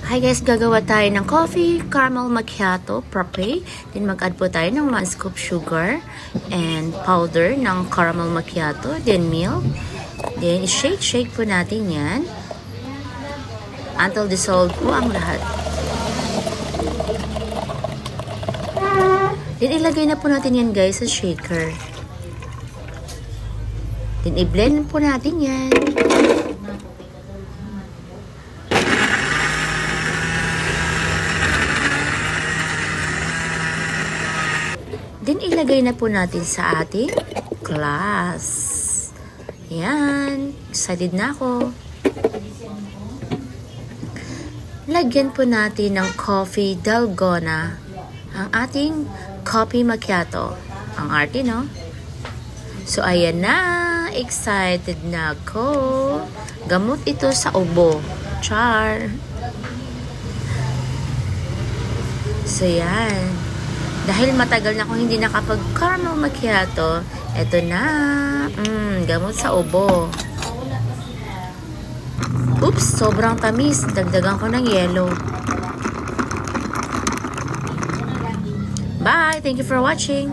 Hi guys, gagawa tayo ng coffee caramel macchiato frappe. Then mag-add po tayo ng 1 scoop sugar and powder ng caramel macchiato, then milk. Then shake po natin yan until dissolved po ang lahat. Then ilagay na po natin yan guys sa shaker. Then i-blend po natin yan. Then, ilagay na po natin sa ating glass. Yan. Excited na ako. Lagyan po natin ng coffee dalgona ang ating coffee macchiato. Ang arte, no? So, ayan na. Excited na ako. Gamot ito sa ubo. Char. So, yan. Dahil matagal na akong hindi nakapag-caramel macchiato, eto na, gamot sa ubo. Oops, sobrang tamis. Dagdagan ko ng yelo. Bye! Thank you for watching.